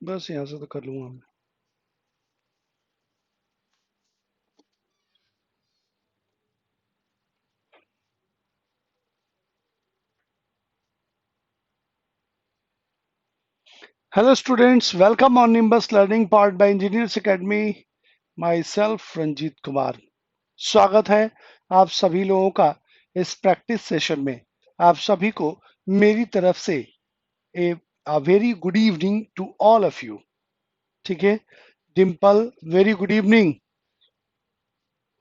बस यहाँ से तो कर लूंगा मैं। Hello students, welcome on Nimbus learning part by engineers academy. My self Ranjeet Kumar. स्वागत है आप सभी लोगों का इस प्रैक्टिस सेशन में। आप सभी को मेरी तरफ से a very good evening to all of you. ठीक है। Dimple, very good evening.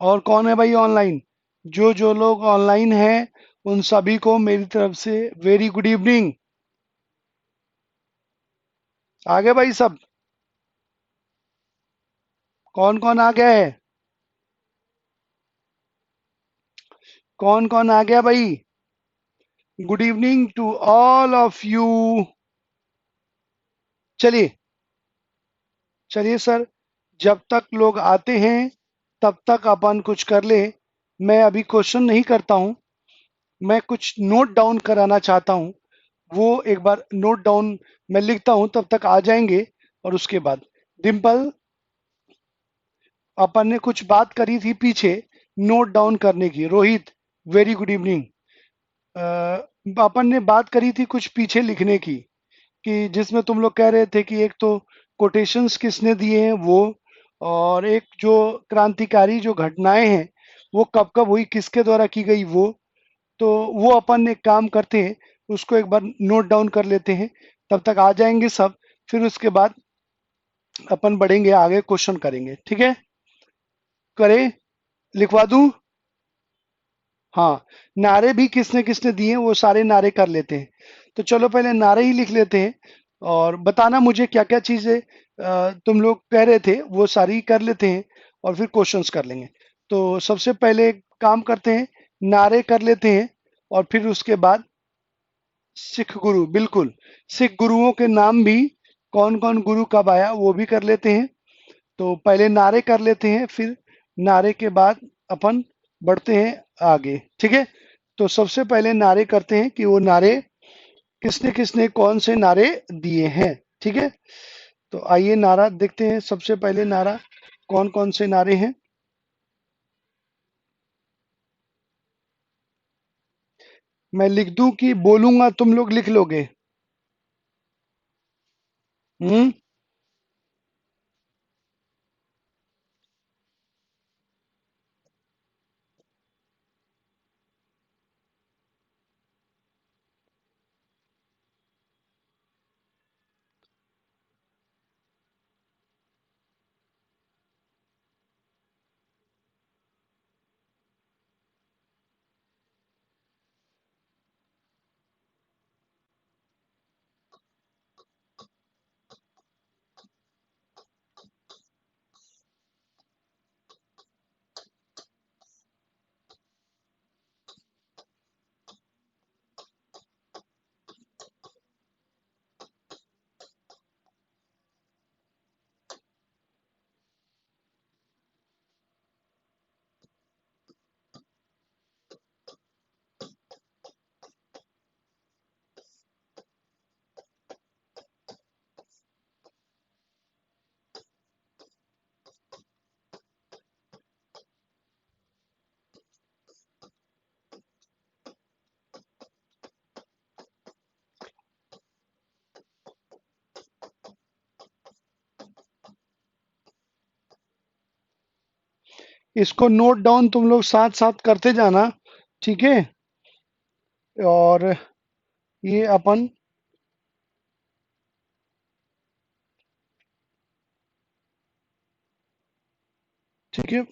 और कौन है भाई ऑनलाइन? जो लोग ऑनलाइन हैं उन सभी को मेरी तरफ से वेरी गुड इवनिंग। आगे भाई सब, कौन कौन आ गया है? कौन कौन आ गया भाई? Good evening to all of you. चलिए चलिए सर, जब तक लोग आते हैं तब तक अपन कुछ कर ले। मैं अभी क्वेश्चन नहीं करता हूं, मैं कुछ नोट डाउन कराना चाहता हूं। वो एक बार नोट डाउन मैं लिखता हूं, तब तक आ जाएंगे। और उसके बाद डिम्पल, अपन ने कुछ बात करी थी पीछे नोट डाउन करने की। Rohit, very good evening. अपन ने बात करी थी कुछ पीछे लिखने की, कि जिसमें तुम लोग कह रहे थे कि एक तो कोटेशंस किसने दिए हैं वो, और एक जो क्रांतिकारी जो घटनाएं हैं वो कब कब हुई, किसके द्वारा की गई वो। तो वो अपन एक काम करते हैं, उसको एक बार नोट डाउन कर लेते हैं। तब तक आ जाएंगे सब। फिर उसके बाद अपन बढ़ेंगे आगे, क्वेश्चन करेंगे। ठीक है? करें? लिखवा दूं? हाँ। नारे भी किसने किसने दिए वो सारे नारे कर लेते हैं। तो चलो पहले नारे ही लिख लेते हैं। और बताना मुझे क्या क्या चीजें तुम लोग कह रहे थे वो सारी कर लेते हैं। और फिर क्वेश्चंस कर लेंगे। तो सबसे पहले काम करते हैं, नारे कर लेते हैं। और फिर उसके बाद सिख गुरु, बिल्कुल। सिख गुरुओं के नाम भी, कौन कौन गुरु कब आया वो भी कर लेते हैं। तो पहले नारे कर लेते हैं, फिर नारे के बाद अपन बढ़ते हैं आगे। ठीक है? तो सबसे पहले नारे करते हैं कि वो नारे किसने किसने कौन से नारे दिए हैं। ठीक है? तो आइए नारा देखते हैं। सबसे पहले नारा कौन कौन से नारे हैं? मैं लिख दूं कि बोलूंगा, तुम लोग लिख लोगे? हम्म। इसको नोट डाउन तुम लोग साथ साथ करते जाना। ठीक है? और ये अपन, ठीक है।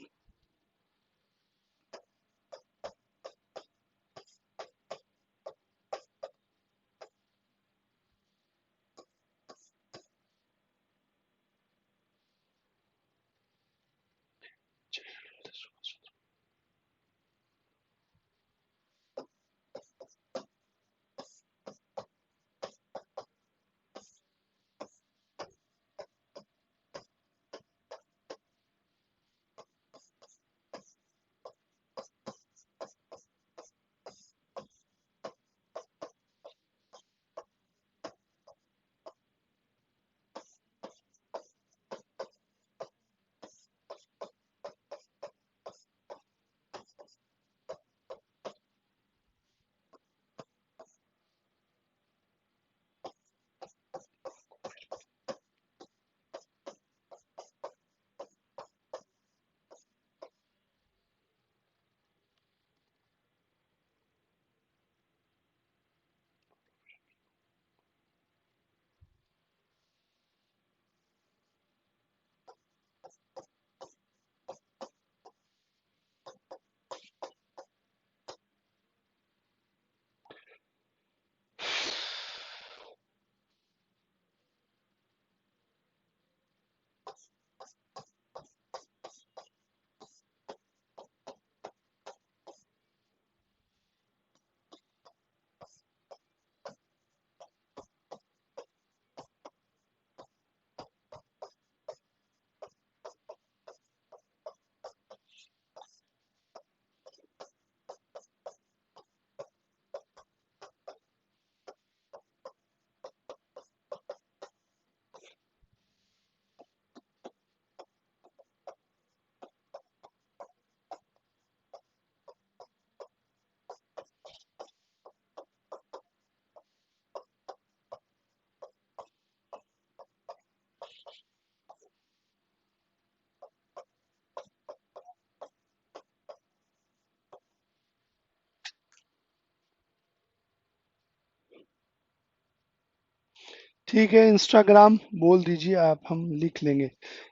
ठीक है, इंस्टाग्राम बोल दीजिए आप, हम लिख लेंगे।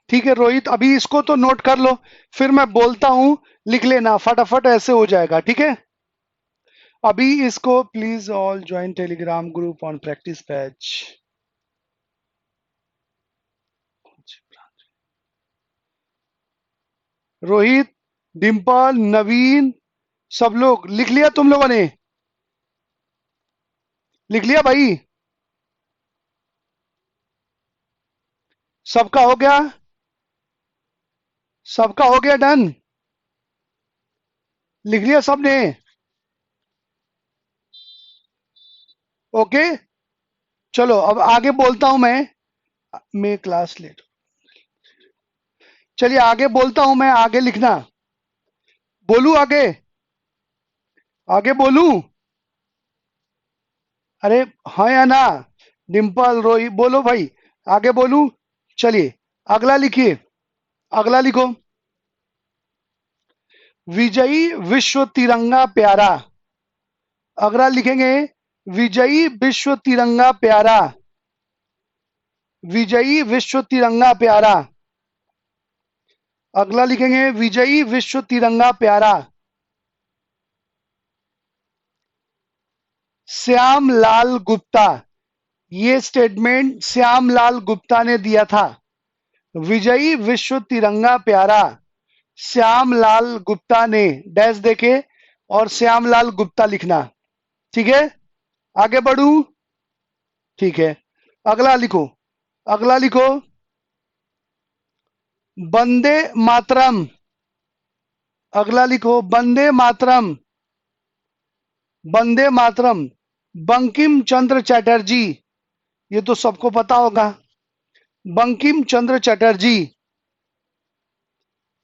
ठीक है रोहित, अभी इसको तो नोट कर लो, फिर मैं बोलता हूँ, लिख लेना फटाफट, ऐसे हो जाएगा। ठीक है, अभी इसको please all join Telegram group on practice batch. Rohit, Dimple, Naveen, सब लोग लिख लिया? तुम लोगों ने लिख लिया भाई? सबका हो गया? सबका हो गया डन? लिख लिया सबने? ओके, चलो अब आगे बोलता हूं मैं क्लास लेट। चलिए आगे बोलता हूं मैं, आगे लिखना। बोलू आगे? आगे बोलू? अरे हाँ या ना? डिम्पल, रोहित, बोलो भाई, आगे बोलू? चलिए अगला लिखिए, अगला लिखो। विजयी विश्व तिरंगा प्यारा। अगला लिखेंगे विजयी विश्व तिरंगा प्यारा। विजयी विश्व तिरंगा प्यारा। अगला लिखेंगे विजयी विश्व तिरंगा प्यारा। श्याम लाल गुप्ता, ये स्टेटमेंट श्याम लाल गुप्ता ने दिया था। विजयी विश्व तिरंगा प्यारा, श्याम लाल गुप्ता ने, डैश देके और श्याम लाल गुप्ता लिखना। ठीक है, आगे बढ़ू? ठीक है, अगला लिखो, अगला लिखो। वंदे मातरम। अगला लिखो वंदे मातरम। वंदे मातरम, बंकिम चंद्र चटर्जी, ये तो सबको पता होगा। बंकिम चंद्र चटर्जी,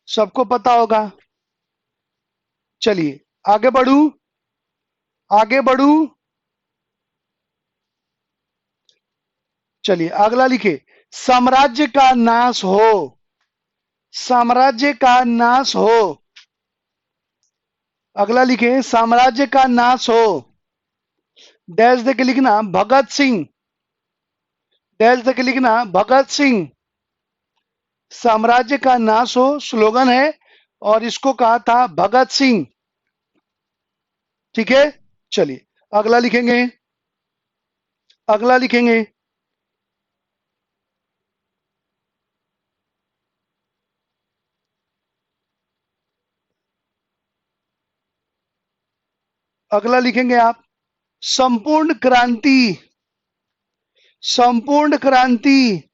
सबको पता होगा। चलिए आगे बढ़ू, आगे बढ़ू। चलिए अगला लिखे, साम्राज्य का नाश हो। साम्राज्य का नाश हो। अगला लिखे साम्राज्य का नाश हो। डैश देके लिखना भगत सिंह। डैश देके लिखना भगत सिंह। साम्राज्य का नाश हो स्लोगन है, और इसको कहा था भगत सिंह। ठीक है, चलिए अगला लिखेंगे, अगला लिखेंगे। अगला लिखेंगे आप, संपूर्ण क्रांति। संपूर्ण क्रांति।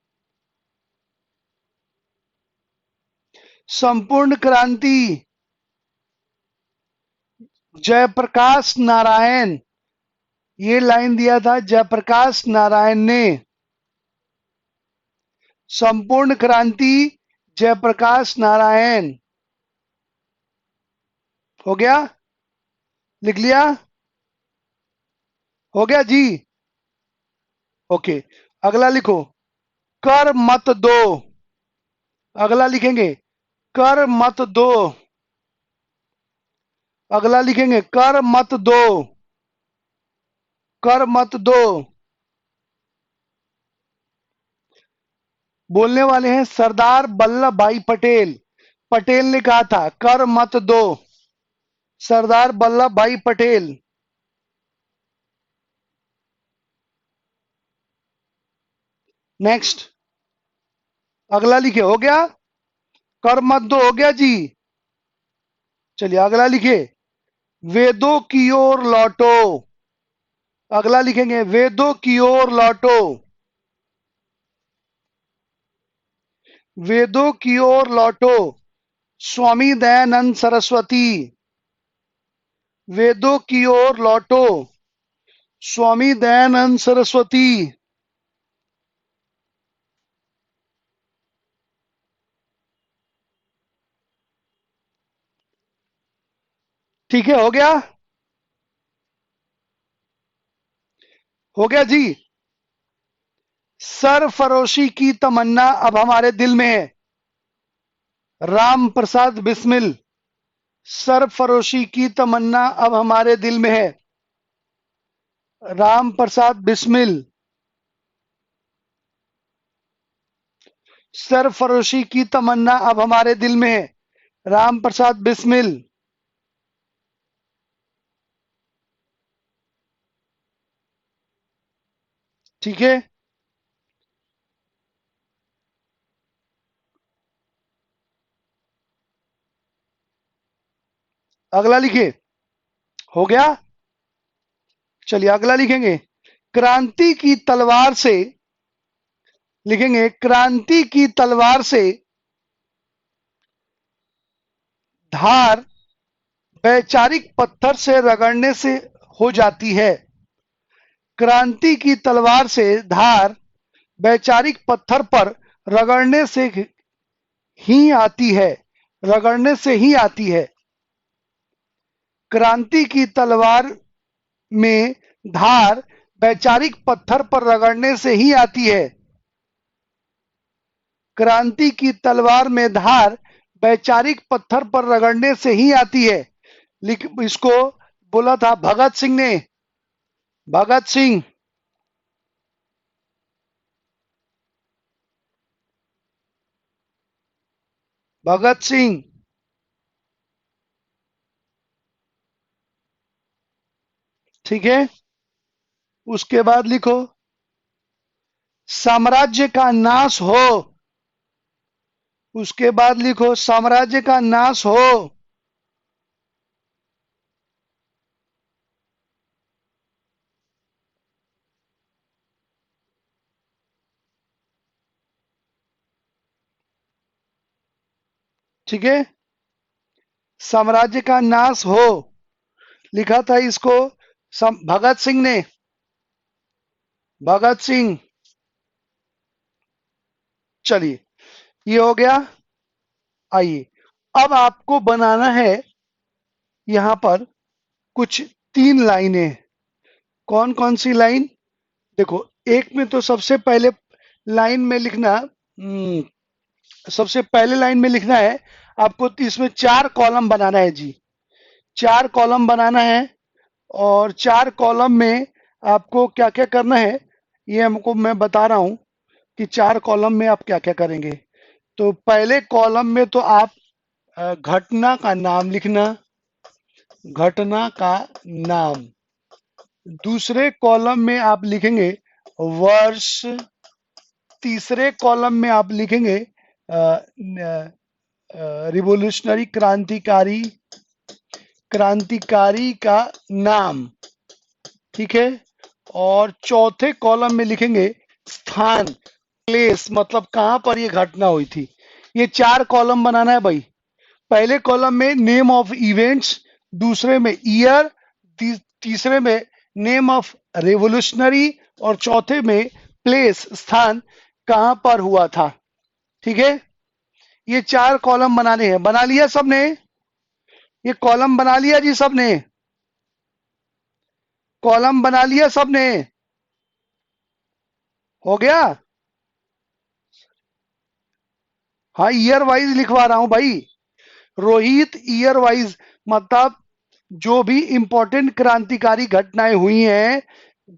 संपूर्ण क्रांति, जयप्रकाश नारायण, ये लाइन दिया था जयप्रकाश नारायण ने। संपूर्ण क्रांति, जयप्रकाश नारायण। हो गया? लिख लिया? हो गया जी? ओके, अगला लिखो, कर मत दो। अगला लिखेंगे कर मत दो। अगला लिखेंगे कर मत दो। कर मत दो। बोलने वाले हैं सरदार वल्लभ भाई पटेल। पटेल ने कहा था कर मत दो। सरदार वल्लभ भाई पटेल। नेक्स्ट, अगला लिखे। हो गया? कर मत दो हो गया जी? चलिए अगला लिखे, वेदों की ओर लौटो। अगला लिखेंगे वेदों की ओर लौटो। वेदों की ओर लौटो, स्वामी दयानंद सरस्वती। वेदों की ओर लौटो, स्वामी दयानंद सरस्वती। ठीक है, हो गया? हो गया जी? सरफरोशी की तमन्ना अब हमारे दिल में है। राम प्रसाद बिस्मिल, सरफरोशी की तमन्ना अब हमारे दिल में है। राम प्रसाद बिस्मिल। सरफरोशी की तमन्ना अब हमारे दिल में है। राम प्रसाद बिस्मिल। ठीक है, अगला लिखिए। हो गया। चलिए अगला लिखेंगे। क्रांति की तलवार से, लिखेंगे क्रांति की तलवार से धार वैचारिक पत्थर से रगड़ने से हो जाती है। क्रांति की तलवार से धार वैचारिक पत्थर पर रगड़ने से ही आती है, रगड़ने से ही आती है। क्रांति की तलवार में धार वैचारिक पत्थर पर रगड़ने से ही आती है। क्रांति की तलवार में धार वैचारिक पत्थर पर रगड़ने से ही आती है। इसको बोला था भगत सिंह ने। भगत सिंह। भगत सिंह। ठीक है, उसके बाद लिखो साम्राज्य का नाश हो। उसके बाद लिखो साम्राज्य का नाश हो। ठीक है, साम्राज्य का नाश हो लिखा था इसको भगत सिंह ने। भगत सिंह। चलिए ये हो गया। आइए अब आपको बनाना है यहां पर कुछ 3 लाइनें। कौन कौन सी लाइन? देखो, एक में तो सबसे पहले लाइन में लिखना, सबसे पहले लाइन में लिखना है आपको। इसमें 4 कॉलम बनाना है जी। 4 कॉलम बनाना है और 4 कॉलम में आपको क्या क्या करना है ये हमको मैं बता रहा हूं कि 4 कॉलम में आप क्या क्या करेंगे। तो पहले कॉलम में तो आप घटना का नाम लिखना। घटना का नाम। दूसरे कॉलम में आप लिखेंगे वर्ष। तीसरे कॉलम में आप लिखेंगे रिवोल्यूशनरी, क्रांतिकारी, क्रांतिकारी का नाम। ठीक है, और चौथे कॉलम में लिखेंगे स्थान, प्लेस, मतलब कहां पर ये घटना हुई थी। ये 4 कॉलम बनाना है भाई। पहले कॉलम में नेम ऑफ इवेंट्स, दूसरे में ईयर, तीसरे में नेम ऑफ रेवोल्यूशनरी और चौथे में प्लेस, स्थान कहां पर हुआ था। ठीक है, ये 4 कॉलम बनाने हैं। बना लिया सबने? ये कॉलम बना लिया जी सबने? कॉलम बना लिया सबने? हो गया? हाँ, ईयर वाइज लिखवा रहा हूं भाई रोहित। ईयर वाइज मतलब जो भी इंपॉर्टेंट क्रांतिकारी घटनाएं हुई हैं,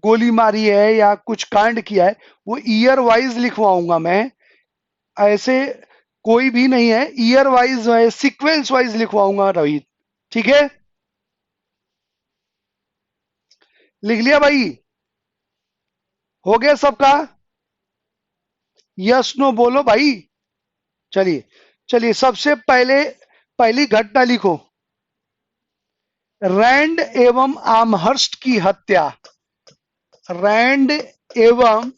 गोली मारी है या कुछ कांड किया है, वो ईयर वाइज लिखवाऊंगा मैं। ऐसे कोई भी नहीं है, ईयर वाइज है, सीक्वेंस वाइज लिखवाऊंगा रोहित। ठीक है, लिख लिया भाई? हो गया सबका? यस नो बोलो भाई। चलिए चलिए, सबसे पहले पहली घटना लिखो। रैंड एवं आमहर्स्ट की हत्या। रैंड एवं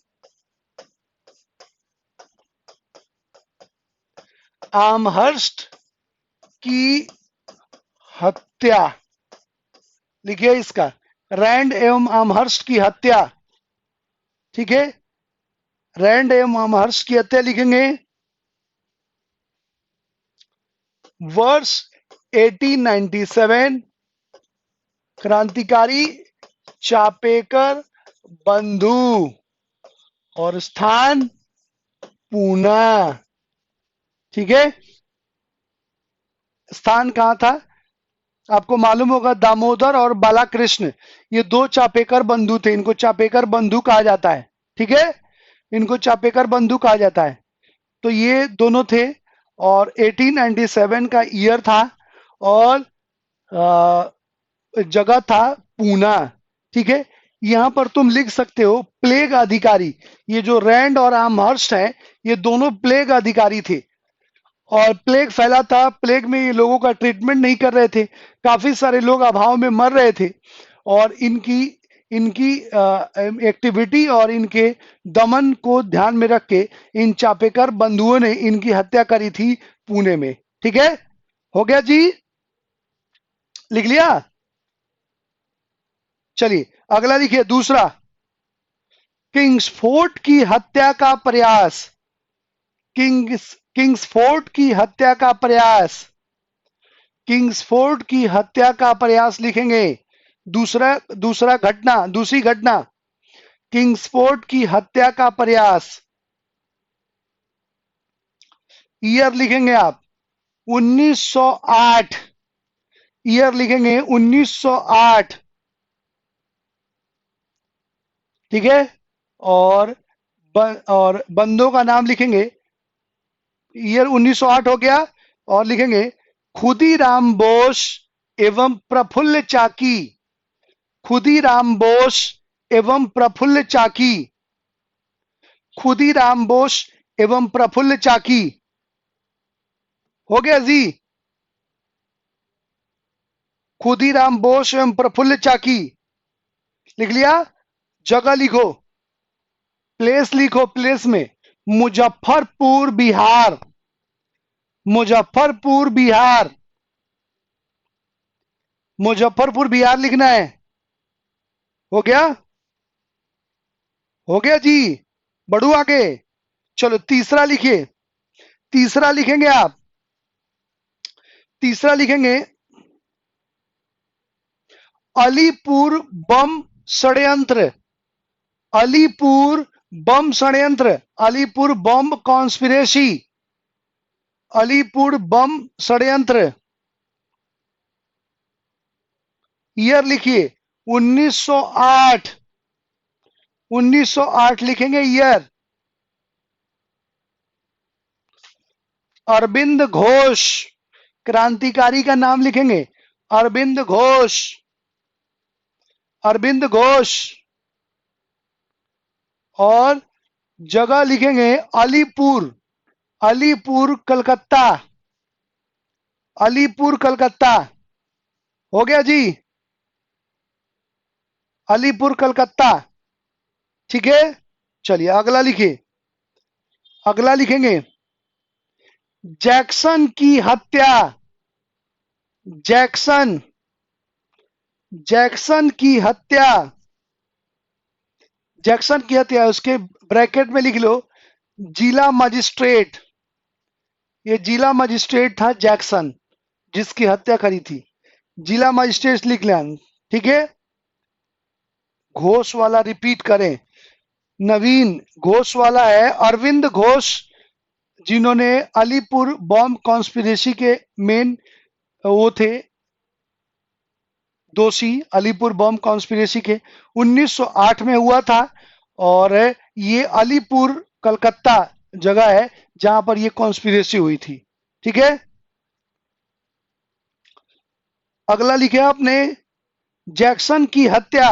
आमहर्स्ट की हत्या। लिखिए इसका, रैंड एवं आमहर्स्ट की हत्या। ठीक है, रैंड एवं आमहर्स्ट की हत्या लिखेंगे वर्ष 1897। क्रांतिकारी चापेकर बंधु और स्थान पूना। ठीक है, स्थान कहां था आपको मालूम होगा, दामोदर और बालाकृष्ण, ये 2 चापेकर बंधु थे। इनको चापेकर बंधु कहा जाता है। ठीक है, इनको चापेकर बंधु कहा जाता है। तो ये दोनों थे, और 1897 का ईयर था, और जगह था पूना। ठीक है, यहां पर तुम लिख सकते हो प्लेग अधिकारी। ये जो रैंड और आमहर्स्ट है, ये दोनों प्लेग अधिकारी थे, और प्लेग फैला था। प्लेग में ये लोगों का ट्रीटमेंट नहीं कर रहे थे, काफी सारे लोग अभाव में मर रहे थे, और इनकी इनकी एक्टिविटी और इनके दमन को ध्यान में रख के इन चापेकर बंधुओं ने इनकी हत्या करी थी पुणे में। ठीक है, हो गया जी, लिख लिया। चलिए अगला लिखिए, दूसरा, किंग्सफोर्ड की हत्या का प्रयास। किंग्सफोर्ड की हत्या का प्रयास, किंग्सफोर्ड की हत्या का प्रयास लिखेंगे। दूसरा दूसरा घटना, दूसरी घटना, किंग्सफोर्ड की हत्या का प्रयास। ईयर लिखेंगे आप 1908, ईयर लिखेंगे 1908। ठीक है, और और बंदों का नाम लिखेंगे, ईयर 1908 हो गया, और लिखेंगे खुदीराम बोस एवं प्रफुल्ल चाकी। खुदीराम बोस एवं प्रफुल्ल चाकी, खुदीराम बोस एवं प्रफुल्ल चाकी। हो गया जी, खुदीराम बोस एवं प्रफुल्ल चाकी लिख लिया। जगह लिखो, प्लेस लिखो, प्लेस में मुजफ्फरपुर बिहार, मुजफ्फरपुर बिहार, मुजफ्फरपुर बिहार लिखना है। हो गया, हो गया जी, बढ़ू आगे। चलो तीसरा लिखिए, तीसरा लिखेंगे आप, तीसरा लिखेंगे अलीपुर बम षड्यंत्र। अलीपुर बम षड्यंत्र, अलीपुर बम कॉन्स्पिरेसी, अलीपुर बम षड्यंत्र। ईयर लिखिए 1908, 1908 लिखेंगे ईयर। अरविंद घोष, क्रांतिकारी का नाम लिखेंगे, अरविंद घोष, अरविंद घोष। और जगह लिखेंगे अलीपुर, अलीपुर कलकत्ता, अलीपुर कलकत्ता। हो गया जी, अलीपुर कलकत्ता। ठीक है, चलिए अगला लिखिए, अगला लिखेंगे जैक्सन की हत्या। जैक्सन, जैक्सन की हत्या, जैक्सन की हत्या, उसके ब्रैकेट में लिख लो जिला मजिस्ट्रेट। ये जिला मजिस्ट्रेट था जैक्सन, जिसकी हत्या करी थी, जिला मजिस्ट्रेट लिख लें। ठीक है, घोष वाला रिपीट करें, नवीन घोष वाला है, अरविंद घोष, जिन्होंने अलीपुर बॉम्ब कॉन्स्पिरेसी के मेन वो थे दोषी, अलीपुर बॉम्ब कॉन्स्पिरेसी के 1908 में हुआ था। और ये अलीपुर कलकत्ता जगह है जहां पर ये कॉन्स्पिरेसी हुई थी। ठीक है, अगला लिखे आपने जैक्सन की हत्या,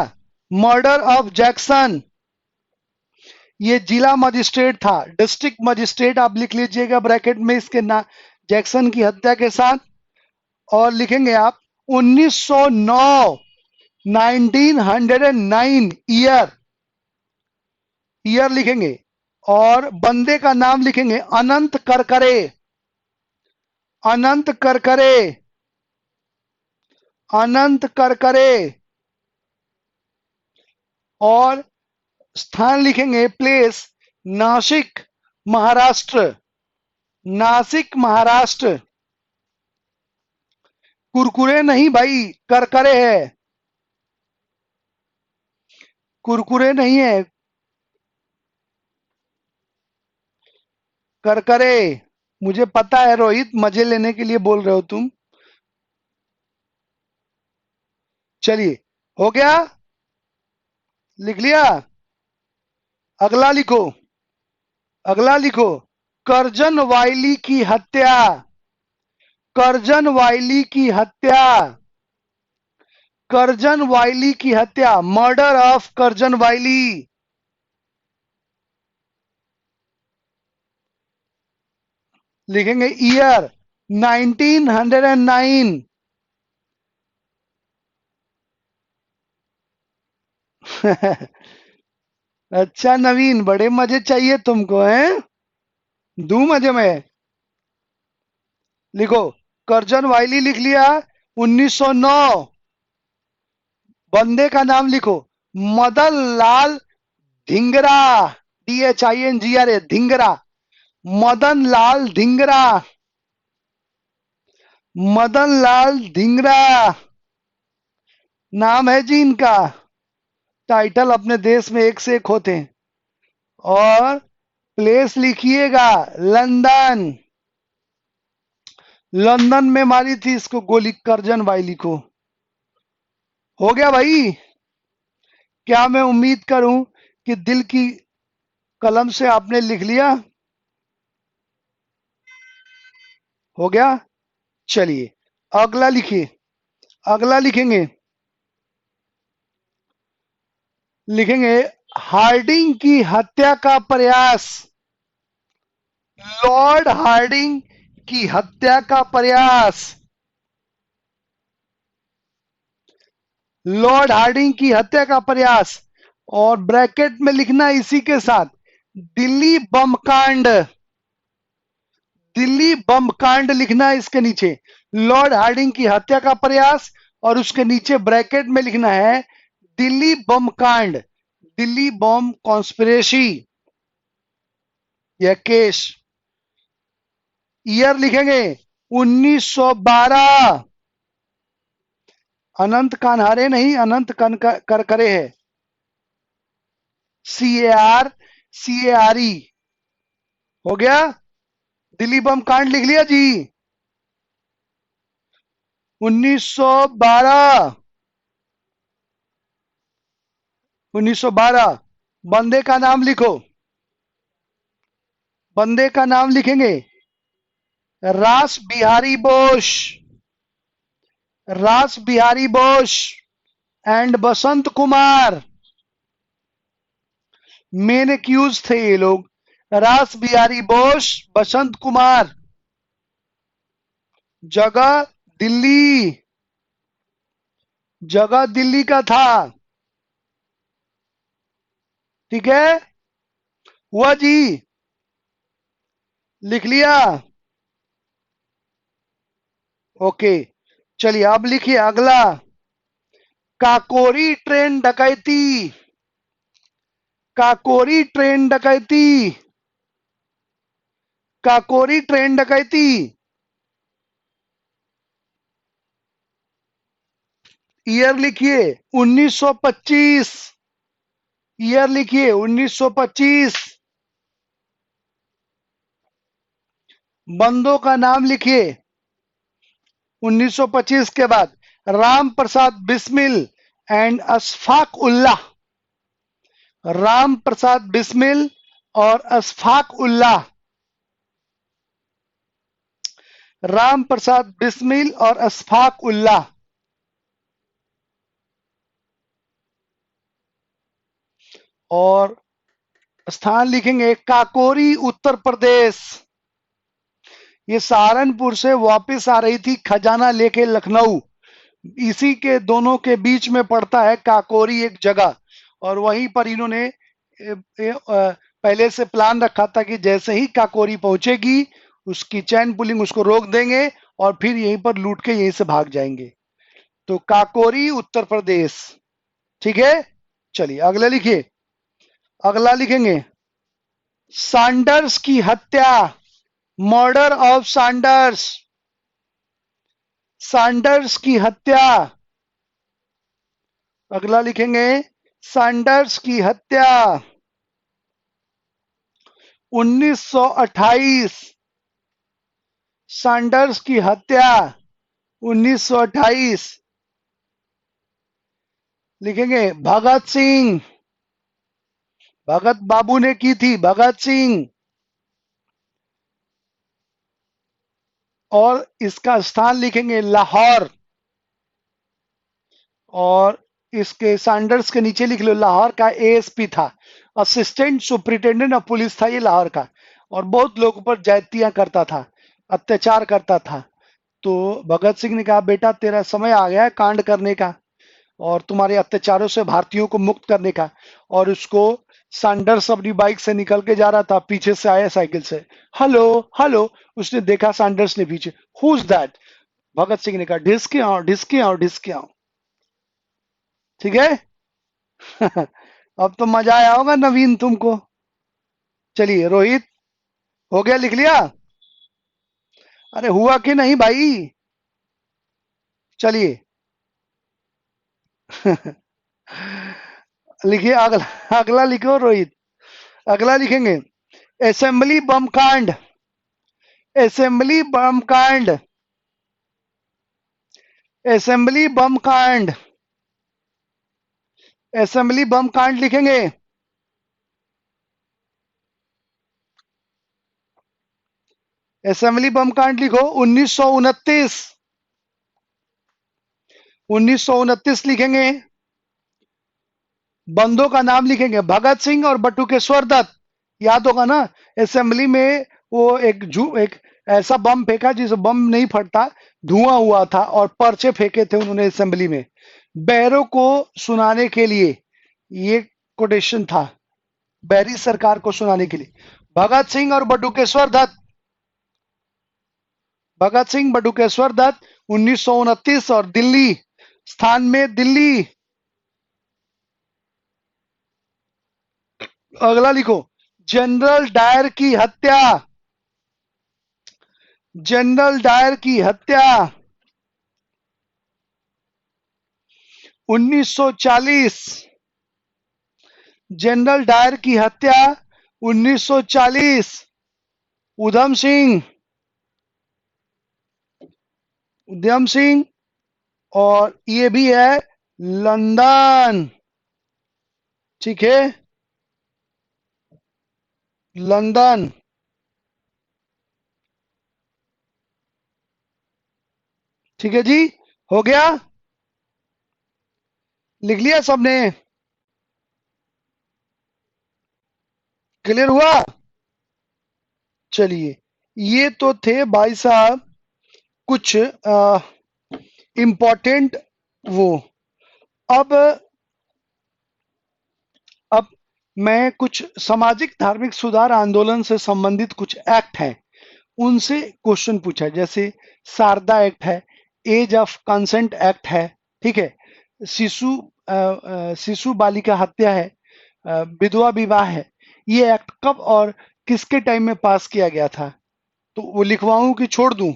मर्डर ऑफ जैक्सन। ये जिला मजिस्ट्रेट था, डिस्ट्रिक्ट मजिस्ट्रेट आप लिख लीजिएगा ब्रैकेट में इसके ना जैक्सन की हत्या के साथ। और लिखेंगे आप 1909, 1909 ईयर, ईयर लिखेंगे। और बंदे का नाम लिखेंगे अनंत करकरे, अनंत करकरे, अनंत करकरे। और स्थान लिखेंगे प्लेस नासिक महाराष्ट्र, नासिक महाराष्ट्र। कुरकुरे नहीं भाई, करकरे है, कुरकुरे नहीं है, करकरे। मुझे पता है रोहित, मजे लेने के लिए बोल रहे हो तुम। चलिए, हो गया, लिख लिया। अगला लिखो, अगला लिखो करजन वायली की हत्या, करजन वायली की हत्या, करजन वायली की हत्या, मर्डर ऑफ करजन वायली। लिखेंगे ईयर 1909। अच्छा नवीन, बड़े मजे चाहिए तुमको हैं? दू मजे में। लिखो, करजन वायली लिख लिया, 1909। बंदे का नाम लिखो, मदन लाल धिंगरा, DHINGRA, धिंगरा, मदन लाल धिंगरा, मदन लाल धिंगरा नाम है जी इनका। टाइटल अपने देश में एक से एक होते हैं। और प्लेस लिखिएगा, लंदन। लंदन में मारी थी इसको गोली करजन वायली को। हो गया भाई? क्या मैं उम्मीद करूं कि दिल की कलम से आपने लिख लिया? हो गया? चलिए अगला लिखिए। अगला लिखेंगे, लिखेंगे हार्डिंग की हत्या का प्रयास। लॉर्ड हार्डिंग की हत्या का प्रयास, लॉर्ड हार्डिंग की हत्या का प्रयास। और ब्रैकेट में लिखना इसी के साथ, दिल्ली बम कांड, दिल्ली बम कांड लिखना है इसके नीचे। लॉर्ड हार्डिंग की हत्या का प्रयास और उसके नीचे ब्रैकेट में लिखना है दिल्ली बम कांड, दिल्ली बम कॉन्स्पिरेसी या केस। ईयर लिखेंगे 1912। अनंत कान्हारे नहीं, अनंत करकरे है। CARE। हो गया? दिल्ली बम कांड लिख लिया जी, 1912। 1912। बंदे का नाम लिखो, बंदे का नाम लिखेंगे रास Bihari Bose, Ras Bihari Bose and Basant Kumar. Main accuse थे ये लोग, रास बिहारी बोस, बसंत कुमार। जगह दिल्ली, जगह दिल्ली का था। ठीक है, हुआ जी? लिख लिया? ओके, चलिए अब लिखिए अगला, काकोरी ट्रेन डकैती, काकोरी ट्रेन डकैती, काकोरी ट्रेन डकैती। ईयर लिखिए 1925। ईयर लिखिए 1925। बंदों का नाम लिखिए 1925 के बाद, राम प्रसाद बिस्मिल एंड अशफाक उल्लाह, राम प्रसाद बिस्मिल और अशफाक उल्लाह, राम प्रसाद बिस्मिल और अशफाक उल्लाह। और स्थान लिखेंगे काकोरी उत्तर प्रदेश। ये सहारनपुर से वापस आ रही थी खजाना लेके लखनऊ, इसी के दोनों के बीच में पड़ता है काकोरी एक जगह। और वहीं पर इन्होंने पहले से प्लान रखा था कि जैसे ही काकोरी पहुंचेगी उसकी चैन पुलिंग उसको रोक देंगे और फिर यहीं पर लूट के यहीं से भाग जाएंगे। तो काकोरी उत्तर प्रदेश। ठीक है, चलिए अगला लिखिए। अगला लिखेंगे सैंडर्स की हत्या, मर्डर ऑफ सैंडर्स, सैंडर्स की हत्या। अगला लिखेंगे सैंडर्स की हत्या 1928। सैंडर्स की हत्या 1928। लिखेंगे भगत सिंह, भगत बाबू ने की थी, भगत सिंह। और इसका स्थान लिखेंगे लाहौर, और इसके सैंडर्स के नीचे लिख लो लाहौर का एएसपी था, असिस्टेंट सुपरिटेंडेंट ऑफ पुलिस था ये लाहौर का, और बहुत लोगों पर ज्यादतियां करता था, अत्याचार करता था। तो भगत सिंह ने कहा बेटा तेरा समय आ गया है कांड करने का और तुम्हारे अत्याचारों से भारतीयों को मुक्त करने का। और उसको सैंडर्स अपनी बाइक से निकल के जा रहा था, पीछे से आया साइकिल से, हेलो हेलो। उसने देखा सैंडर्स ने पीछे, who is that? Bhagat Singh ने कहा ढिसके आओ ढिसके आओ ढिसके आओ। ठीक है। अब तो मजा आया होगा नवीन तुमको। चलिए रोहित, हो गया, लिख लिया? अरे हुआ कि नहीं भाई? चलिए। लिखिए अगला, अगला लिखो रोहित। अगला लिखेंगे असेंबली बम कांड, असेंबली बम कांड, असेंबली बम कांड, असेंबली बम कांड लिखेंगे। असेंबली बम कांड लिखो 1929, 1929 लिखेंगे। बंदों का नाम लिखेंगे भगत सिंह और बटुकेश्वर दत्त। याद होगा ना, असेंबली में वो एक ऐसा बम फेंका जिस बम नहीं फटता, धुआं हुआ था, और पर्चे फेंके थे उन्होंने असेंबली में बैरों को सुनाने के लिए। ये कोटेशन था, बैरी सरकार को सुनाने के लिए। भगत सिंह और बटुकेश्वर दत्त, भगत सिंह बटुकेश्वर दत्त 1929, और दिल्ली, स्थान में दिल्ली। अगला लिखो जनरल डायर की हत्या, जनरल डायर की हत्या 1940, जनरल डायर की हत्या 1940। उधम सिंह, उधम सिंह, और ये भी है लंदन। ठीक है, लंदन। ठीक है जी, हो गया, लिख लिया सबने? क्लियर हुआ? चलिए, ये तो थे भाई साहब कुछ इंपॉर्टेंट वो। अब अब मैं कुछ सामाजिक धार्मिक सुधार आंदोलन से संबंधित कुछ एक्ट हैं उनसे क्वेश्चन पूछा है। जैसे शारदा एक्ट है, एज ऑफ कंसेंट एक्ट है, ठीक है, शिशु शिशु बालिका हत्या है, विधवा विवाह है। ये एक्ट कब और किसके टाइम में पास किया गया था? तो वो लिखवाऊं कि छोड़ दूं?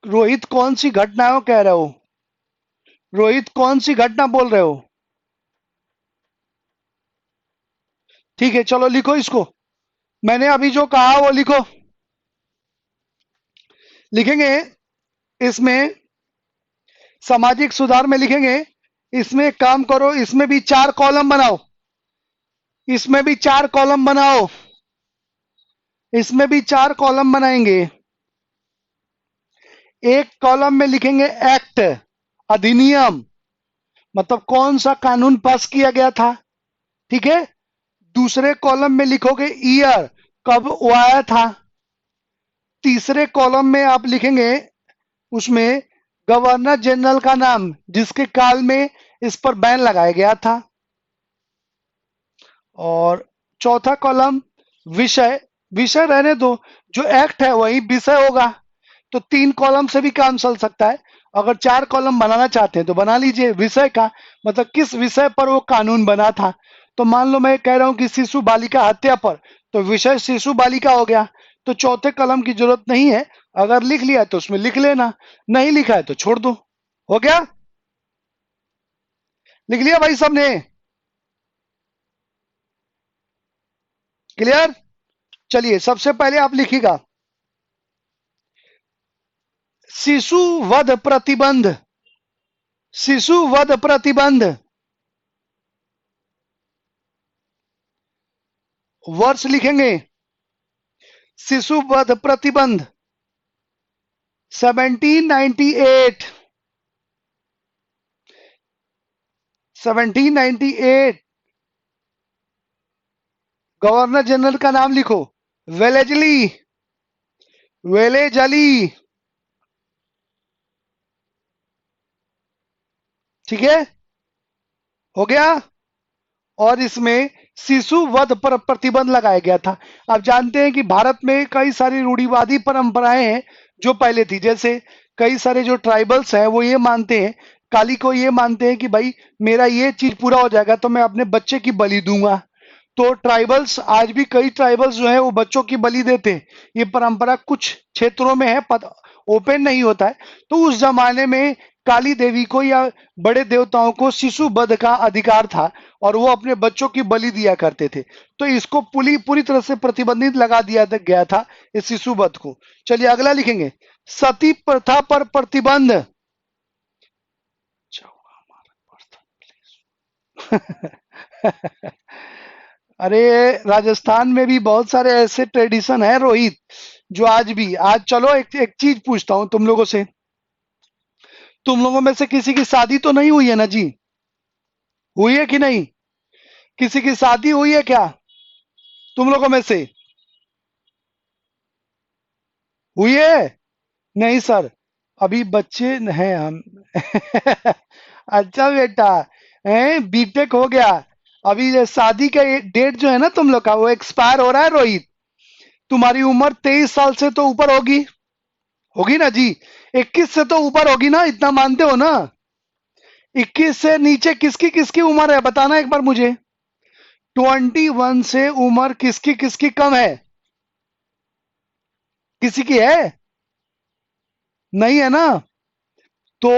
रोहित कौन सी घटना हो कह रहे हो? रोहित कौन सी घटना बोल रहे हो? ठीक है चलो लिखो इसको, मैंने अभी जो कहा वो लिखो। लिखेंगे इसमें, सामाजिक सुधार में लिखेंगे। इसमें एक काम करो, इसमें भी 4 कॉलम बनाओ, इसमें भी 4 कॉलम बनाओ, इसमें भी 4 कॉलम बनाएंगे। एक कॉलम में लिखेंगे एक्ट, अधिनियम, मतलब कौन सा कानून पास किया गया था, ठीक है। दूसरे कॉलम में लिखोगे ईयर, कब वो आया था। तीसरे कॉलम में आप लिखेंगे उसमें गवर्नर जनरल का नाम जिसके काल में इस पर बैन लगाया गया था। और चौथा कॉलम विषय, विषय रहने दो, जो एक्ट है वही विषय होगा। तो 3 कॉलम से भी काम चल सकता है। अगर 4 कॉलम बनाना चाहते हैं तो बना लीजिए, विषय का मतलब किस विषय पर वो कानून बना था। तो मान लो मैं कह रहा हूं कि शिशु बालिका हत्या पर, तो विषय शिशु बालिका हो गया। तो चौथे कलम की जरूरत नहीं है, अगर लिख लिया है तो उसमें लिख लेना, नहीं लिखा है तो छोड़ दो। हो गया? लिख लिया भाई सबने? क्लियर? चलिए सबसे पहले आप लिखिएगा शिशु वध प्रतिबंध, शिशु वध प्रतिबंध वर्ष लिखेंगे, शिशु वध प्रतिबंध 1798, 1798। गवर्नर जनरल का नाम लिखो, वेलेजली, वेलेजली। ठीक है, हो गया। और इसमें शिशु वध पर प्रतिबंध लगाया गया था। आप जानते हैं कि भारत में कई सारी रूढ़िवादी परंपराएं हैं जो पहले थी। जैसे कई सारे जो ट्राइबल्स हैं वो ये मानते हैं, काली को ये मानते हैं कि भाई मेरा ये चीज पूरा हो जाएगा तो मैं अपने बच्चे की बलि दूंगा। तो ट्राइबल्स, आज भी कई ट्राइबल्स जो है वो बच्चों की बलि देते हैं। ये परंपरा कुछ क्षेत्रों में है, ओपन नहीं होता है। तो उस जमाने में काली देवी को या बड़े देवताओं को शिशु वध का अधिकार था और वो अपने बच्चों की बलि दिया करते थे। तो इसको पूरी पूरी तरह से प्रतिबंधित लगा दिया गया था इस शिशु वध को। चलिए अगला लिखेंगे, सती प्रथा पर प्रतिबंध। अरे, राजस्थान में भी बहुत सारे ऐसे ट्रेडिशन है रोहित, जो आज भी, आज चलो एक एक चीज पूछता हूं तुम लोगों से। तुम लोगों में से किसी की शादी तो नहीं हुई है ना जी? हुई है कि नहीं? किसी की शादी हुई है क्या तुम लोगों में से? हुई है? नहीं सर, अभी बच्चे हैं हम। अच्छा बेटा, हैं बीटेक हो गया, अभी ये शादी का डेट जो है ना तुम लोग का वो एक्सपायर हो रहा है रोहित। तुम्हारी उम्र 23 साल से तो ऊपर होगी, होगी ना जी? 21 से तो ऊपर होगी ना, इतना मानते हो ना? 21 से नीचे किसकी किसकी उम्र है बताना एक बार मुझे। 21 से उम्र किसकी किसकी कम है? किसी की है? नहीं है ना? तो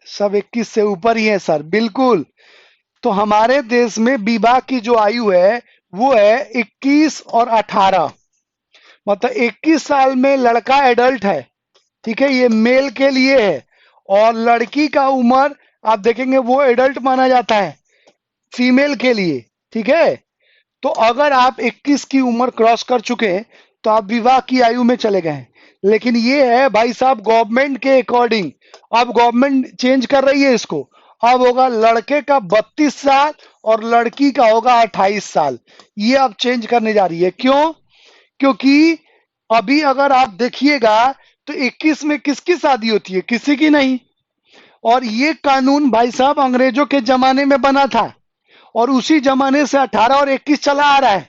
सब 21 से ऊपर ही है सर, बिल्कुल। तो हमारे देश में विवाह की जो आयु है वो है 21 और 18। मतलब 21 साल में लड़का एडल्ट है, ठीक है, ये मेल के लिए है। और लड़की का उम्र आप देखेंगे वो एडल्ट माना जाता है फीमेल के लिए, ठीक है। तो अगर आप 21 की उम्र क्रॉस कर चुके हैं तो आप विवाह की आयु में चले गए हैं। लेकिन ये है भाई साहब गवर्नमेंट के अकॉर्डिंग, अब गवर्नमेंट चेंज कर रही है इसको। अब होगा लड़के का 32 साल और लड़की का होगा 28 साल। ये अब चेंज करने जा रही है, क्यों? क्योंकि अभी अगर आप देखिएगा तो 21 में किसकी शादी होती है? किसी की नहीं। और ये कानून भाई साहब अंग्रेजों के जमाने में बना था और उसी जमाने से 18 और 21 चला आ रहा है,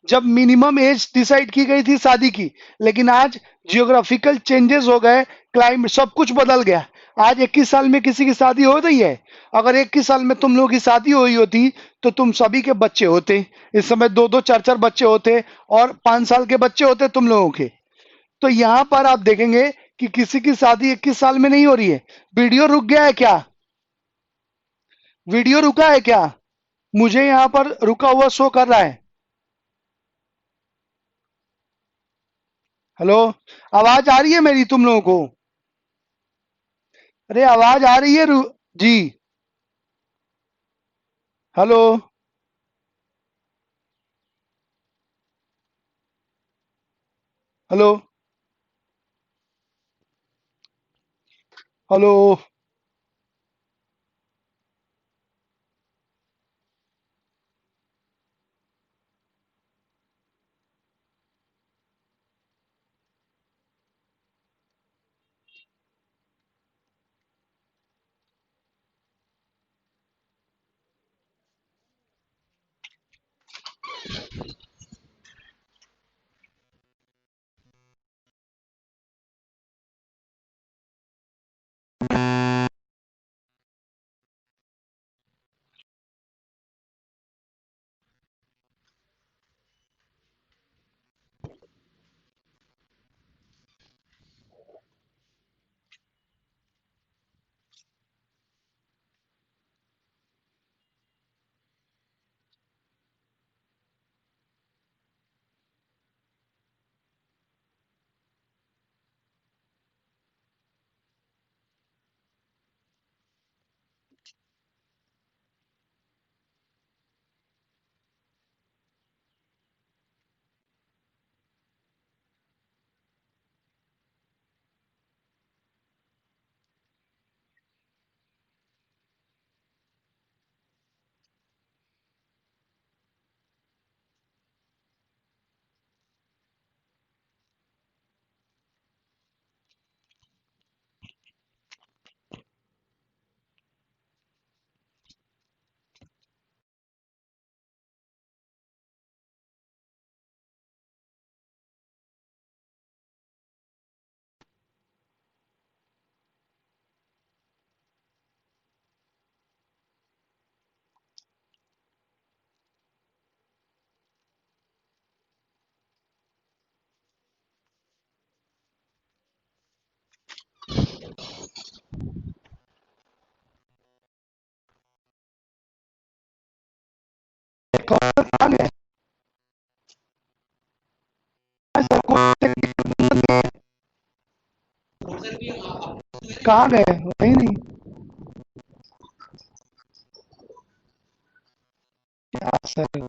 जब मिनिमम एज डिसाइड की गई थी शादी की। लेकिन आज जियोग्राफिकल चेंजेस हो गए, क्लाइमेट सब कुछ बदल गया। आज 21 साल में किसी की शादी हो रही है? अगर 21 साल में तुम लोगों की शादी हुई होती तो तुम सभी के बच्चे होते, इस समय दो दो चार चार बच्चे होते और 5 साल के बच्चे होते तुम लोगों के। तो यहां पर आप देखेंगे कि किसी की शादी 21 साल में नहीं हो रही है। वीडियो रुक गया है क्या? वीडियो रुका है क्या? मुझे यहां पर रुका हुआ शो कर रहा है। हेलो, आवाज आ रही है मेरी तुम लोगों को? अरे आवाज आ रही है जी? Hello, hello, hello. सर कोई कहाँ गए, वही नहीं। क्या सर।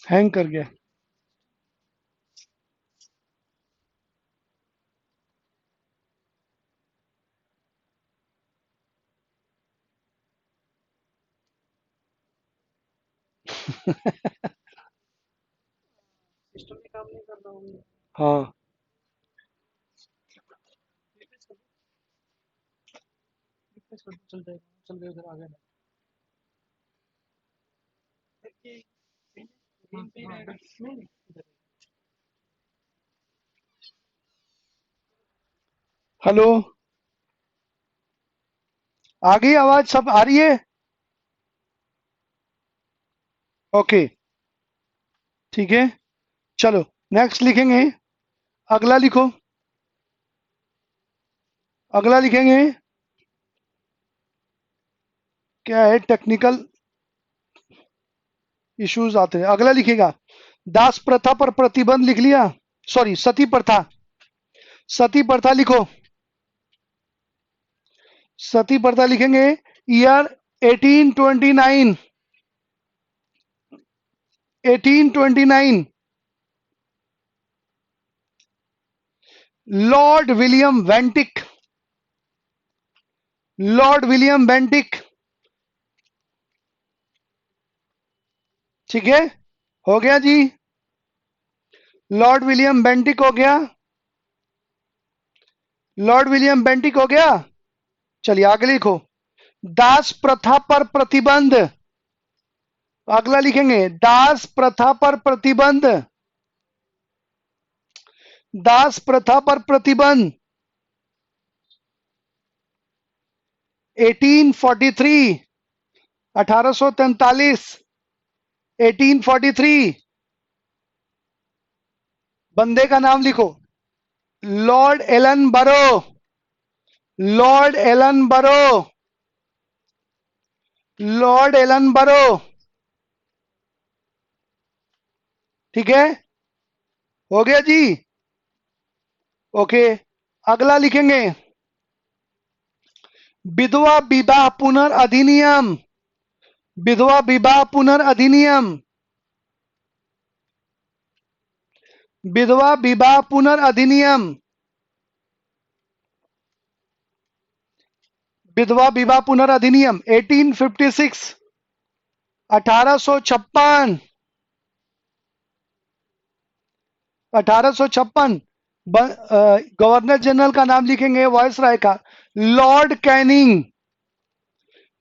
हैंग कर गया। हाँ। हेलो, आ गई आवाज, सब आ रही है? ओके, ठीक है। चलो, नेक्स्ट लिखेंगे। अगला लिखो। अगला लिखेंगे। क्या है, टेक्निकल इश्यूज आते हैं। अगला लिखेगा, दास प्रथा पर प्रतिबंध लिख लिया। सॉरी, सती प्रथा। सती प्रथा लिखो। सती प्रथा लिखेंगे, year 1829। 1829। Lord William वेंटिक। Lord William Bentinck. ठीक है, हो गया जी। लॉर्ड विलियम बेंटिक हो गया। लॉर्ड विलियम बेंटिक हो गया। चलिए आगे लिखो, दास प्रथा पर प्रतिबंध। अगला लिखेंगे, दास प्रथा पर प्रतिबंध। दास प्रथा पर प्रतिबंध 1843। 1843। 1843। बंदे का नाम लिखो, लॉर्ड एलन बरो। लॉर्ड एलन बरो। लॉर्ड एलन बरो। ठीक है, हो गया जी। ओके, अगला लिखेंगे, विधवा विवाह पुनर्अधिनियम। विधवा विवाह पुनर्अधिनियम। विधवा विवाह पुनर्अधिनियम। विधवा विवाह पुनर्अधिनियम 1856। 1856। 1856। गवर्नर जनरल का नाम लिखेंगे, वॉइस राय का, Lord Canning.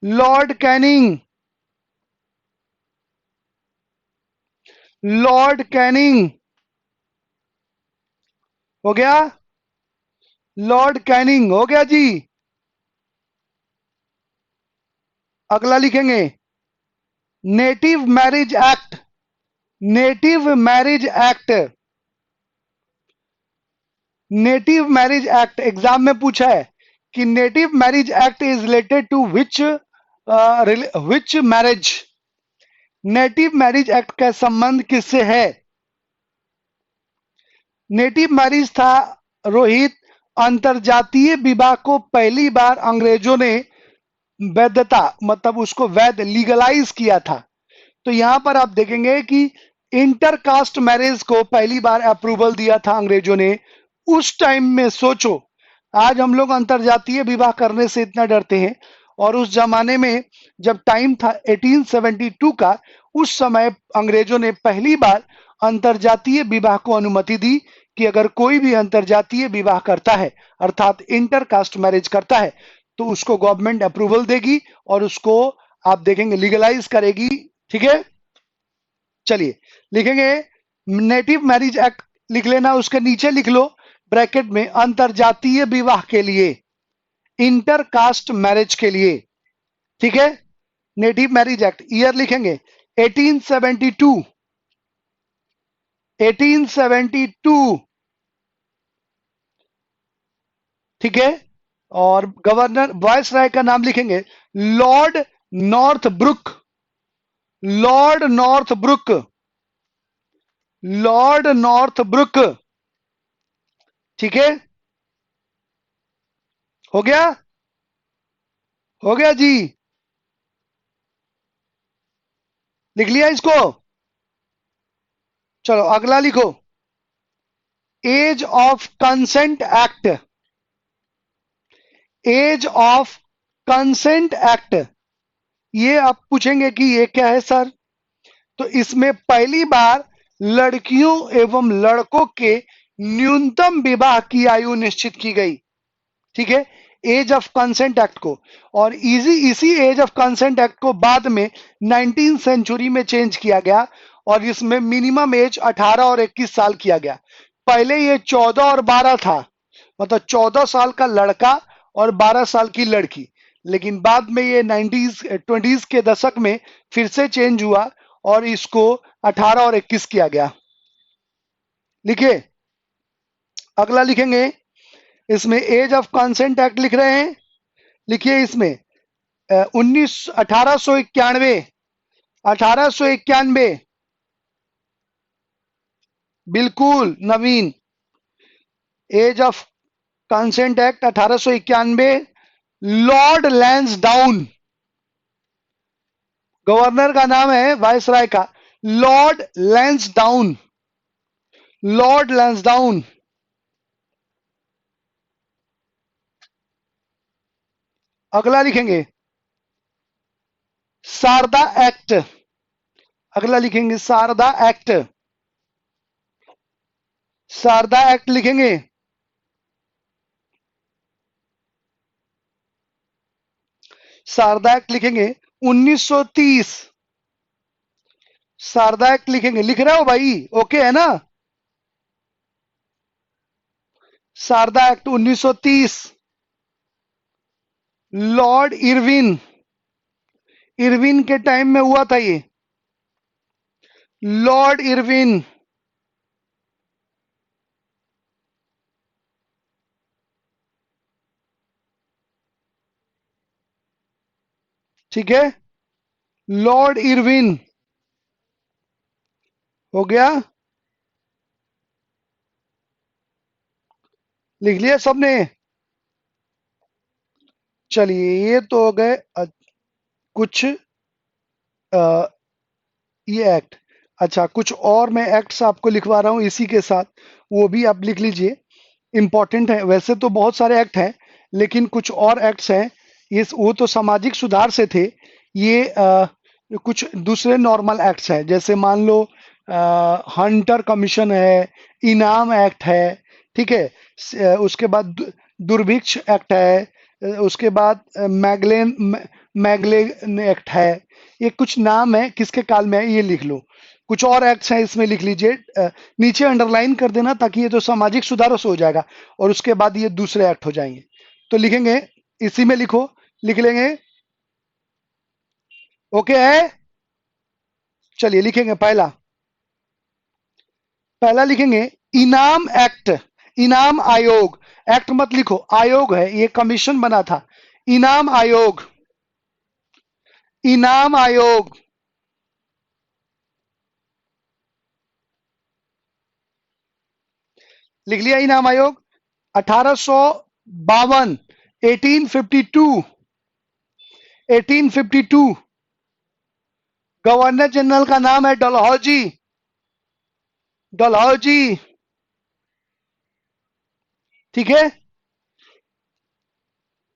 Lord Canning. Lord Canning. हो गया। लॉर्ड कैनिंग हो गया जी। अगला लिखेंगे, native marriage act. Native marriage act. Native marriage act exam में पूछा है कि native marriage act is related to which marriage. Native marriage act का संबंध किससे है? नेटिव मैरिज था, रोहित, अंतरजातीय विवाह को पहली बार अंग्रेजों ने वैधता, मतलब उसको वैध, लीगलाइज किया था। तो यहां पर आप देखेंगे कि इंटरकास्ट मैरिज को पहली बार अप्रूवल दिया था अंग्रेजों ने। उस टाइम में सोचो, आज हम लोग अंतरजातीय विवाह करने से इतना डरते हैं, और उस जमाने में जब टाइम था 1872 का, उस समय अंग्रेजों ने पहली बार अंतरजातीय विवाह को अनुमति दी कि अगर कोई भी अंतरजातीय विवाह करता है अर्थात इंटरकास्ट मैरिज करता है तो उसको गवर्नमेंट अप्रूवल देगी और उसको आप देखेंगे लीगलाइज करेगी। ठीक है, चलिए लिखेंगे नेटिव मैरिज एक्ट लिख लेना, उसके नीचे लिख लो ब्रैकेट में अंतरजातीय विवाह के लिए, इंटरकास्ट मैरिज के लिए। ठीक है, नेटिव मैरिज एक्ट ईयर लिखेंगे 1872, 1872। ठीक है, और गवर्नर वॉइस राय का नाम लिखेंगे Lord Northbrook, Lord Northbrook, Lord Northbrook. ठीक है, हो गया, हो गया जी, लिख लिया इसको। चलो अगला लिखो, age of consent act, age of consent act. ये आप पूछेंगे कि ये क्या है सर, तो इसमें पहली बार लड़कियों एवं लड़कों के न्यूनतम विवाह की आयु निश्चित की गई। ठीक है, एज ऑफ कंसेंट एक्ट को, और इसी एज ऑफ कंसेंट एक्ट को बाद में 19th सेंचुरी में चेंज किया गया और इसमें मिनिमम एज 18 और 21 साल किया गया। पहले ये 14 और 12 था, मतलब 14 साल का लड़का और 12 साल की लड़की, लेकिन बाद में ये 90s 20s के दशक में फिर से चेंज हुआ और इसको 18 और 21 किया गया। लिखिए, अगला लिखेंगे, इसमें एज ऑफ कंसेंट एक्ट लिख रहे हैं, लिखिए इसमें 1891, 1891 बिल्कुल Naveen, age of consent act 1891। Lord Lansdowne, governor का नाम है वायसराय का लॉर्ड लैंसडाउन, लॉर्ड लैंसडाउन। अगला लिखेंगे शारदा एक्ट, अगला लिखेंगे शारदा एक्ट, शारदा एक्ट लिखेंगे, शारदा एक्ट लिखेंगे 1930, शारदा एक्ट लिखेंगे, लिख रहे हो भाई, ओके है ना। Sharda act 1930, Lord Irwin, Irwin के टाइम में हुआ था ये, लॉर्ड इरविन। ठीक है, लॉर्ड इरविन हो गया, लिख लिया सबने। चलिए ये तो हो गए कुछ ये एक्ट। अच्छा, कुछ और मैं एक्ट्स आपको लिखवा रहा हूं इसी के साथ, वो भी आप लिख लीजिए, इंपॉर्टेंट है। वैसे तो बहुत सारे एक्ट हैं लेकिन कुछ और एक्ट्स हैं, ये वो तो सामाजिक सुधार से थे, ये कुछ दूसरे नॉर्मल एक्ट्स हैं, जैसे मान लो हंटर कमीशन है, इनाम एक्ट है। ठीक है, उसके बाद दुर्भिक्ष एक्ट है, उसके बाद मैगलेन मैगलेन एक्ट है। ये कुछ नाम है, किसके काल में है ये लिख लो। कुछ और एक्ट्स हैं इसमें लिख लीजिए, नीचे अंडरलाइन कर देना ताकि ये तो सामाजिक सुधारों से हो जाएगा और उसके बाद ये दूसरे एक्ट हो जाएंगे। तो लिखेंगे, इसी में लिखो, लिख लेंगे, ओके है। चलिए लिखेंगे पहला, पहला लिखेंगे इनाम एक्ट, इनाम आयोग। एक्ट मत लिखो, आयोग है, ये कमीशन बना था, इनाम आयोग, इनाम आयोग। लिख लिया इनाम आयोग 1852, 1852, 1852। गवर्नर जनरल का नाम है डलहौजी, डलहौजी। ठीक है,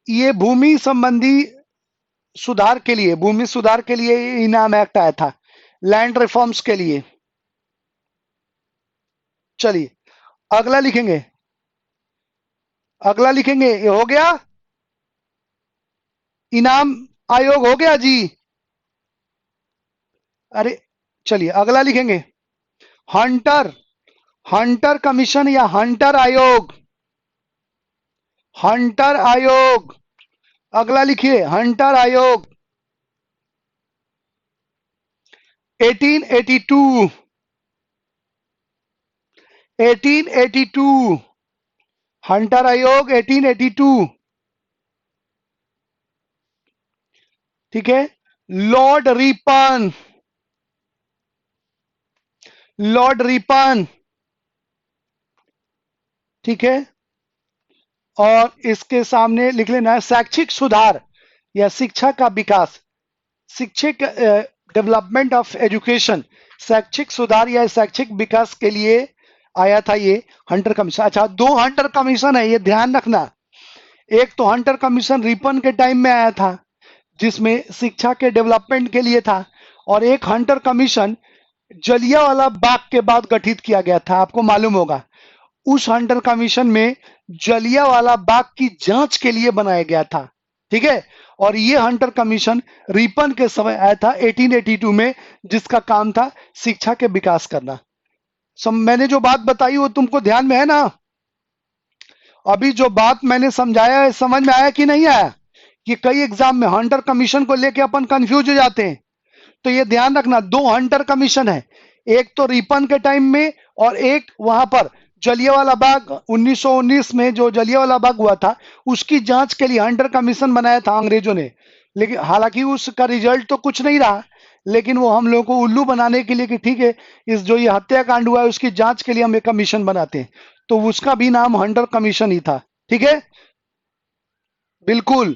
ये भूमि संबंधी सुधार के लिए, भूमि सुधार के लिए ये इनाम एक्ट आया था, लैंड रिफॉर्म्स के लिए। चलिए अगला लिखेंगे, अगला लिखेंगे, ये हो गया, इनाम आयोग हो गया जी। अरे चलिए अगला लिखेंगे, हंटर, हंटर कमीशन या हंटर आयोग, हंटर आयोग। अगला लिखिए, हंटर आयोग 1882, 1882, हंटर आयोग 1882। ठीक है, लॉर्ड रिपन, लॉर्ड रिपन। ठीक है, और इसके सामने लिख लेना है शैक्षिक सुधार या शिक्षा का विकास, शिक्षिक डेवलपमेंट ऑफ एजुकेशन, शैक्षिक सुधार या शैक्षिक विकास के लिए आया था ये हंटर कमीशन। अच्छा, दो हंटर कमीशन है, ये ध्यान रखना। एक तो हंटर कमीशन रिपन के टाइम में आया था जिसमें शिक्षा के डेवलपमेंट के लिए था, और एक हंटर कमीशन जलियांवाला बाग के बाद गठित किया गया था, आपको मालूम होगा। उस हंटर कमीशन में जलियांवाला बाग की जांच के लिए बनाया गया था। ठीक है, और ये हंटर कमीशन रिपन के समय आया था 1882 में, जिसका काम था शिक्षा के विकास करना। मैंने जो बात बताई वो तुमको ध्यान में है ना? अभी जो बात मैंने समझाया है समझ में आया कि नहीं आया? कि कई एग्जाम में हंटर कमीशन को लेके अपन कंफ्यूज हो जाते हैं। तो ये ध्यान रखना, दो हंटर कमीशन है, एक तो रिपन के टाइम में और एक वहां पर जलियांवाला बाग 1919 में जो जलियांवाला बाग हुआ था उसकी जांच के लिए हंटर कमीशन बनाया था अंग्रेजों ने। लेकिन हालांकि उसका रिजल्ट तो कुछ नहीं रहा, लेकिन वो हम लोगों को उल्लू बनाने के लिए कि ठीक है, इस जो ये हत्याकांड हुआ है उसकी जांच के लिए हम एक कमीशन बनाते हैं, तो उसका भी नाम हंटर कमीशन ही था। ठीक है, बिल्कुल।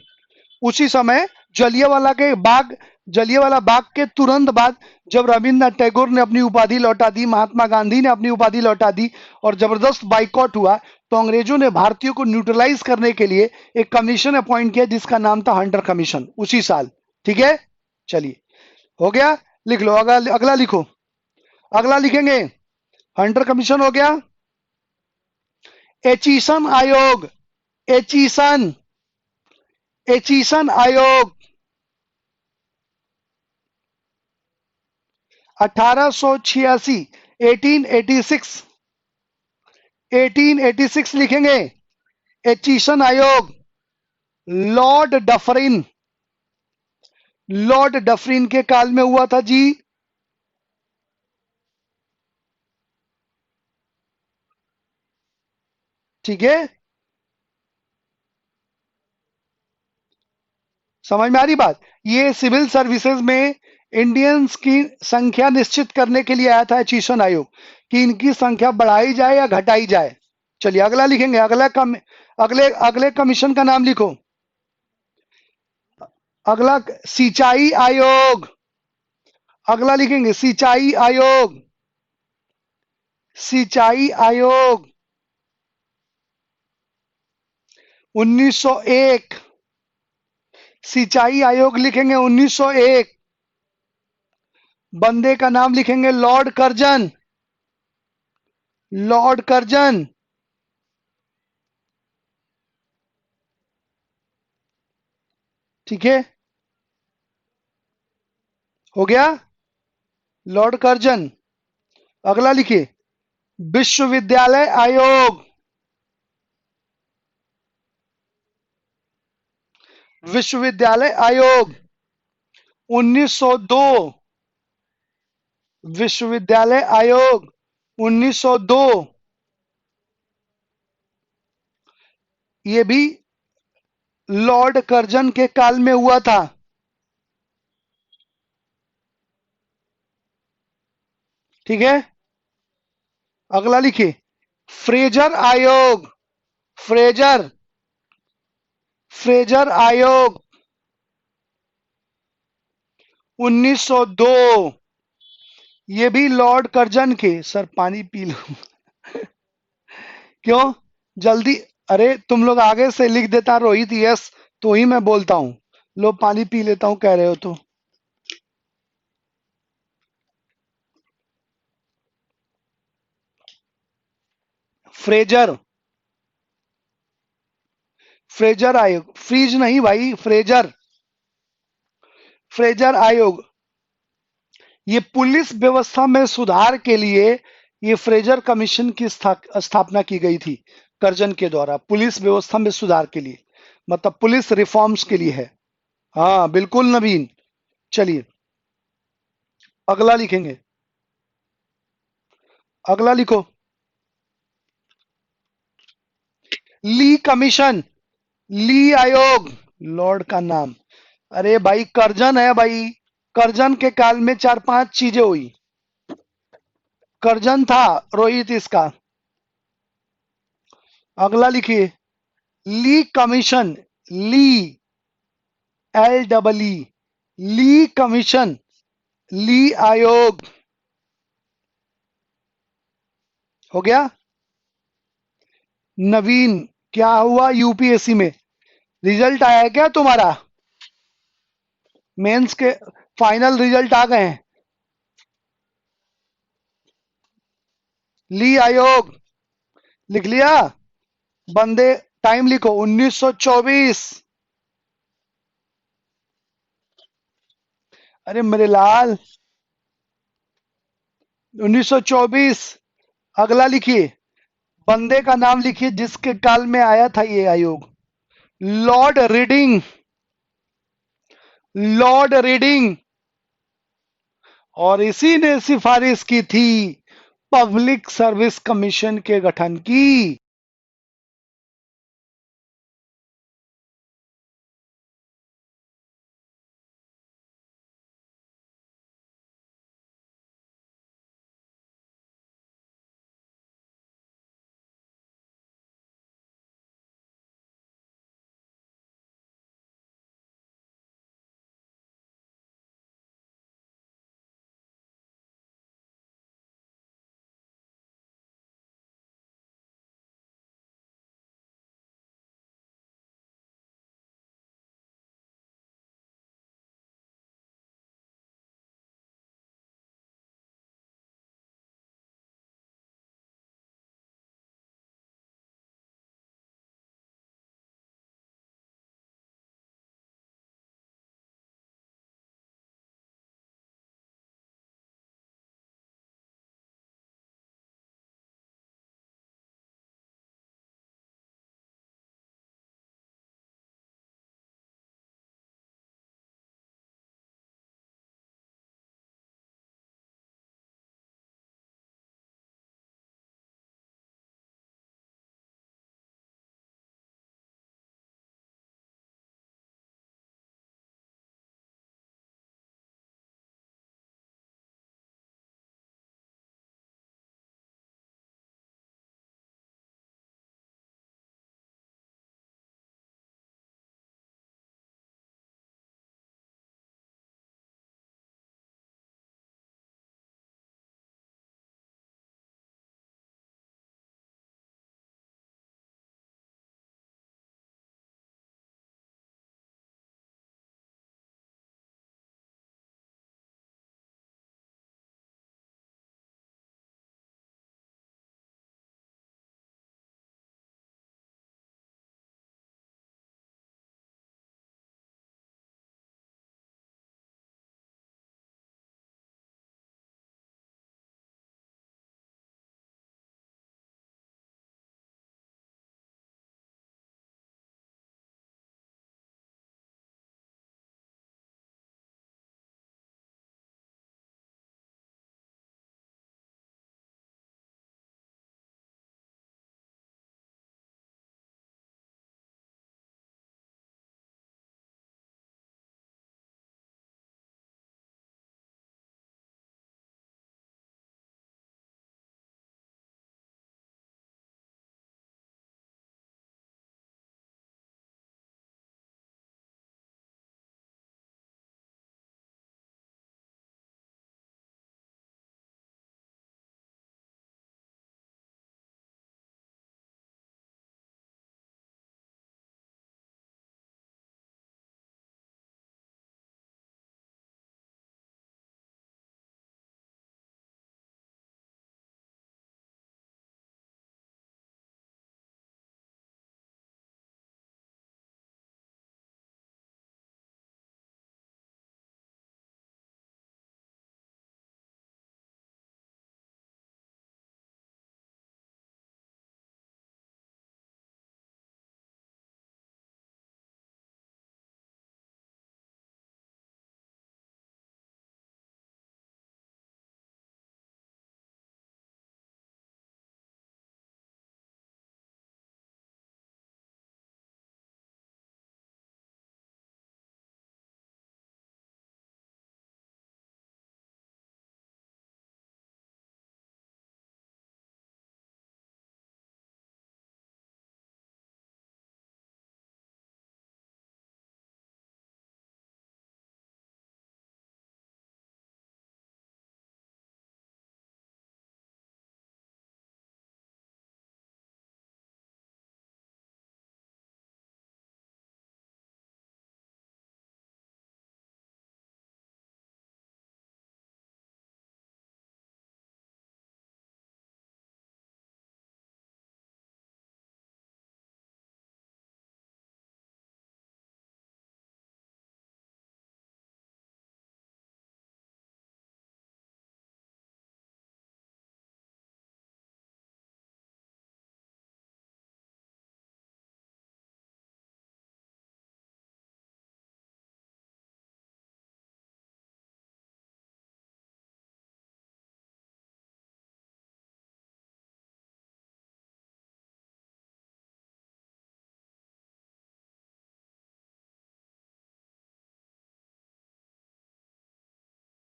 उसी समय जलियांवाला के बाग, जलियांवाला बाग के तुरंत बाद जब रविन्द्रनाथ टैगोर ने अपनी उपाधि लौटा दी, महात्मा गांधी ने अपनी उपाधि लौटा दी और जबरदस्त बाइकॉट हुआ, तो अंग्रेजों ने भारतीयों को न्यूट्रलाइज करने के लिए एक कमीशन अपॉइंट किया जिसका नाम था हंटर कमीशन, उसी साल। ठीक है, चलिए हो गया, लिख लो, अगला अगला लिखो, अगला लिखेंगे, हंटर कमीशन हो गया। एचीसन आयोग, एचीसन, एचीसन आयोग 1886, 1886, 1886 लिखेंगे। एचीसन आयोग, लॉर्ड डफरिन, लॉर्ड डफरिन के काल में हुआ था जी। ठीक है, समझ में आ रही बात? ये सिविल सर्विसेज में इंडियंस की संख्या निश्चित करने के लिए आया था एचीसन आयोग, कि इनकी संख्या बढ़ाई जाए या घटाई जाए। चलिए अगला लिखेंगे, अगले अगले कमीशन का नाम लिखो। अगला सिंचाई आयोग, अगला लिखेंगे सिंचाई आयोग, सिंचाई आयोग 1901, सिंचाई आयोग लिखेंगे 1901। बंदे का नाम लिखेंगे लॉर्ड कर्जन, लॉर्ड कर्जन। ठीक है, हो गया, लॉर्ड कर्जन। अगला लिखिए, विश्वविद्यालय आयोग, विश्वविद्यालय आयोग 1902, विश्वविद्यालय आयोग 1902, ये भी लॉर्ड कर्जन के काल में हुआ था। ठीक है, अगला लिखिए, फ्रेजर आयोग, फ्रेजर, फ्रेजर आयोग 1902, ये भी लॉर्ड कर्जन के। सर पानी पी लो। क्यों जल्दी? अरे तुम लोग आगे से लिख देता रोहित यस, तो ही मैं बोलता हूं। लो पानी पी लेता हूं, कह रहे हो तो। फ्रेजर। फ्रेजर आयोग, फ्रीज नहीं भाई, फ्रेजर। फ्रेजर आयोग, ये पुलिस व्यवस्था में सुधार के लिए ये फ्रेजर कमीशन की स्थापना की गई थी कर्जन के द्वारा, पुलिस व्यवस्था में सुधार के लिए, मतलब पुलिस रिफॉर्म्स के लिए है। हाँ बिल्कुल नवीन। चलिए अगला लिखेंगे। अगला लिखो। ली कमीशन, ली आयोग, लॉर्ड का नाम। अरे भाई कर्जन है भाई, कर्जन के काल में चार पांच चीजें हुई। कर्जन था रोहित इसका। अगला लिखिए। ली कमीशन, ली, एल डबल ई, ली कमीशन, ली आयोग। हो गया। नवीन, क्या हुआ यूपीएससी में? रिजल्ट आया है क्या तुम्हारा? मेंस के फाइनल रिजल्ट आ गए हैं? ली आयोग लिख लिया? बंदे, टाइम लिखो 1924। अरे मेरे लाल, 1924। अगला लिखिए। बंदे का नाम लिखिए जिसके काल में आया था ये आयोग। Lord reading, Lord reading. और इसी ने सिफारिश की थी पब्लिक सर्विस कमीशन के गठन की।